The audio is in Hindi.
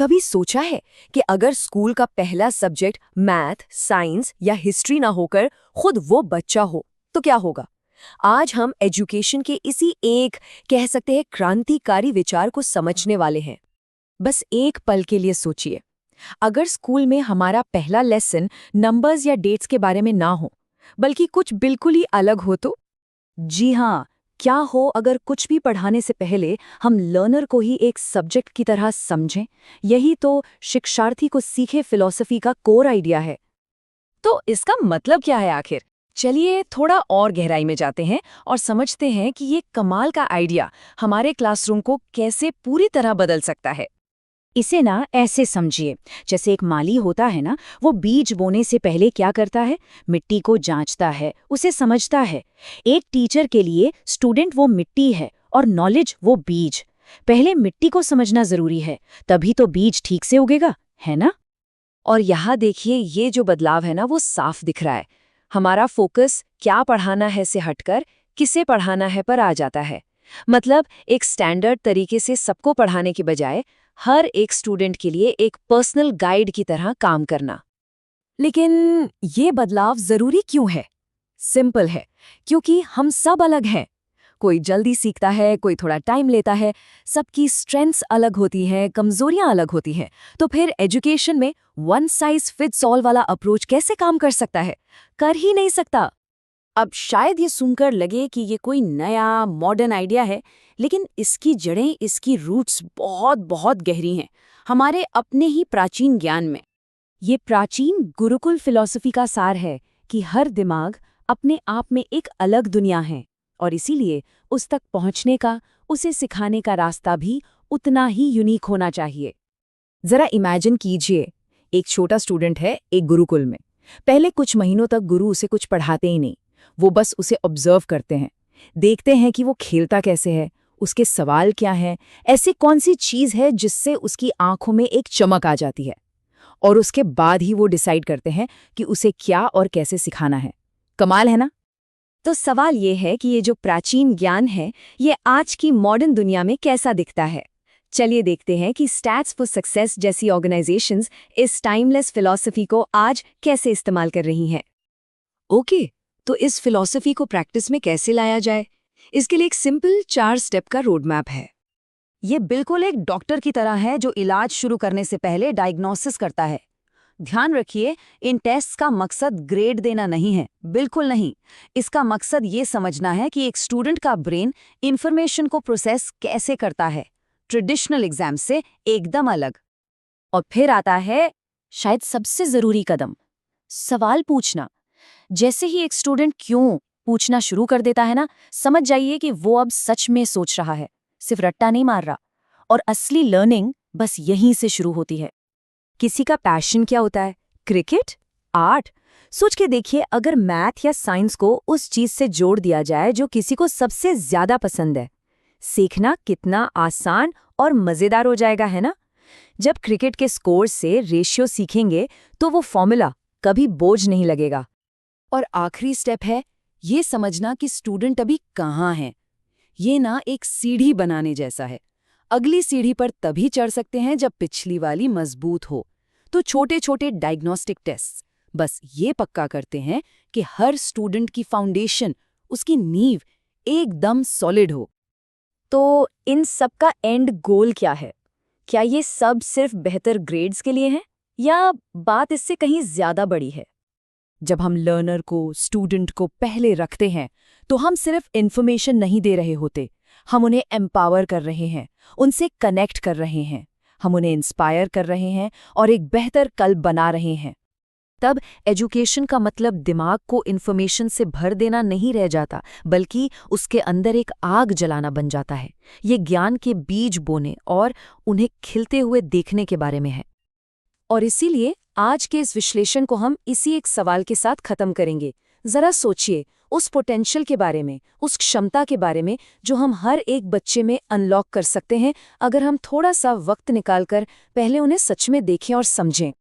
कभी सोचा है कि अगर स्कूल का पहला सब्जेक्ट मैथ, साइंस या हिस्ट्री ना होकर खुद वो बच्चा हो तो क्या होगा? आज हम एजुकेशन के इसी एक कह सकते हैं क्रांतिकारी विचार को समझने वाले हैं। बस एक पल के लिए सोचिए, अगर स्कूल में हमारा पहला लेसन नंबर्स या डेट्स के बारे में ना हो, बल्कि कुछ बिल्कुल ही अलग हो तो? जी हाँ, क्या हो अगर कुछ भी पढ़ाने से पहले हम लर्नर को ही एक सब्जेक्ट की तरह समझें? यही तो शिक्षार्थी को सीखे फिलॉसफी का कोर आइडिया है। तो इसका मतलब क्या है आखिर? चलिए थोड़ा और गहराई में जाते हैं और समझते हैं कि ये कमाल का आइडिया हमारे क्लासरूम को कैसे पूरी तरह बदल सकता है। इसे ना ऐसे समझिए, जैसे एक माली होता है ना, वो बीज बोने से पहले क्या करता है? मिट्टी को जांचता है, उसे समझता है। एक टीचर के लिए स्टूडेंट वो मिट्टी है और नॉलेज वो बीज। पहले मिट्टी को समझना जरूरी है, तभी तो बीज ठीक से उगेगा, है ना? और यहाँ देखिए, ये जो बदलाव है ना, वो साफ दिख रहा है। हमारा फोकस क्या पढ़ाना है से हटकर किसे पढ़ाना है पर आ जाता है। मतलब एक स्टैंडर्ड तरीके से सबको पढ़ाने के बजाय हर एक स्टूडेंट के लिए एक पर्सनल गाइड की तरह काम करना। लेकिन ये बदलाव जरूरी क्यों है? सिंपल है, क्योंकि हम सब अलग हैं। कोई जल्दी सीखता है, कोई थोड़ा टाइम लेता है, सबकी स्ट्रेंथ्स अलग होती हैं, कमजोरियां अलग होती हैं। तो फिर एजुकेशन में वन साइज फिट्स ऑल वाला अप्रोच कैसे काम कर सकता है? कर ही नहीं सकता। अब शायद ये सुनकर लगे कि ये कोई नया मॉडर्न आइडिया है, लेकिन इसकी जड़ें, इसकी रूट्स बहुत बहुत गहरी हैं, हमारे अपने ही प्राचीन ज्ञान में। ये प्राचीन गुरुकुल फिलॉसफी का सार है कि हर दिमाग अपने आप में एक अलग दुनिया है और इसीलिए उस तक पहुंचने का, उसे सिखाने का रास्ता भी उतना ही यूनिक होना चाहिए। जरा इमेजिन कीजिए, एक छोटा स्टूडेंट है एक गुरुकुल में। पहले कुछ महीनों तक गुरु उसे कुछ पढ़ाते ही नहीं, वो बस उसे ऑब्जर्व करते हैं, देखते हैं कि वो खेलता कैसे है, उसके सवाल क्या हैं, ऐसी कौन सी चीज़ है जिससे उसकी आंखों में एक चमक आ जाती है। और उसके बाद ही वो डिसाइड करते हैं कि उसे क्या और कैसे सिखाना है। कमाल है ना? तो सवाल ये है कि ये जो प्राचीन ज्ञान है, ये आज की मॉडर्न दुनिया में कैसा दिखता है। चलिए देखते हैं कि स्टैट्स फॉर सक्सेस जैसी ऑर्गेनाइजेशंस इस टाइमलेस फिलॉसफी को आज कैसे इस्तेमाल कर रही हैं। ओके, तो इस फिलॉसफी को प्रैक्टिस में कैसे लाया जाए? इसके लिए एक सिंपल 4 स्टेप का रोड मैप है। ये बिल्कुल एक डॉक्टर की तरह है जो इलाज शुरू करने से पहले डायग्नोसिस करता है। ध्यान रखिए, इन टेस्ट्स का मकसद ग्रेड देना नहीं है, बिल्कुल नहीं। इसका मकसद ये समझना है कि एक स्टूडेंट का ब्रेन इंफॉर्मेशन को प्रोसेस कैसे करता है, ट्रेडिशनल एग्जाम से एकदम अलग। और फिर आता है शायद सबसे जरूरी कदम, सवाल पूछना। जैसे ही एक स्टूडेंट क्यों पूछना शुरू कर देता है ना, समझ जाइए कि वो अब सच में सोच रहा है, सिर्फ रट्टा नहीं मार रहा। और असली लर्निंग बस यहीं से शुरू होती है। किसी का पैशन क्या होता है? क्रिकेट? आर्ट? सोच के देखिए, अगर मैथ या साइंस को उस चीज से जोड़ दिया जाए जो किसी को सबसे ज्यादा पसंद है, सीखना कितना आसान और मजेदार हो जाएगा, है ना? जब क्रिकेट के स्कोर से रेशियो सीखेंगे तो वो फॉर्मूला कभी बोझ नहीं लगेगा। और आखिरी स्टेप है ये समझना कि स्टूडेंट अभी कहाँ है। ये ना एक सीढ़ी बनाने जैसा है। अगली सीढ़ी पर तभी चढ़ सकते हैं जब पिछली वाली मजबूत हो। तो छोटे छोटे डायग्नोस्टिक टेस्ट बस ये पक्का करते हैं कि हर स्टूडेंट की फाउंडेशन, उसकी नींव एकदम सॉलिड हो। तो इन सब का एंड गोल क्या है? क्या ये सब सिर्फ बेहतर ग्रेड्स के लिए है, या बात इससे कहीं ज्यादा बड़ी है? जब हम लर्नर को, स्टूडेंट को पहले रखते हैं, तो हम सिर्फ इन्फॉर्मेशन नहीं दे रहे होते, हम उन्हें एम्पावर कर रहे हैं, उनसे कनेक्ट कर रहे हैं, हम उन्हें इंस्पायर कर रहे हैं और एक बेहतर कल बना रहे हैं। तब एजुकेशन का मतलब दिमाग को इन्फॉर्मेशन से भर देना नहीं रह जाता, बल्कि उसके अंदर एक आग जलाना बन जाता है। ये ज्ञान के बीज बोने और उन्हें खिलते हुए देखने के बारे में है। और इसीलिए आज के इस विश्लेषण को हम इसी एक सवाल के साथ खत्म करेंगे। जरा सोचिए उस पोटेंशियल के बारे में, उस क्षमता के बारे में जो हम हर एक बच्चे में अनलॉक कर सकते हैं, अगर हम थोड़ा सा वक्त निकालकर पहले उन्हें सच में देखें और समझें।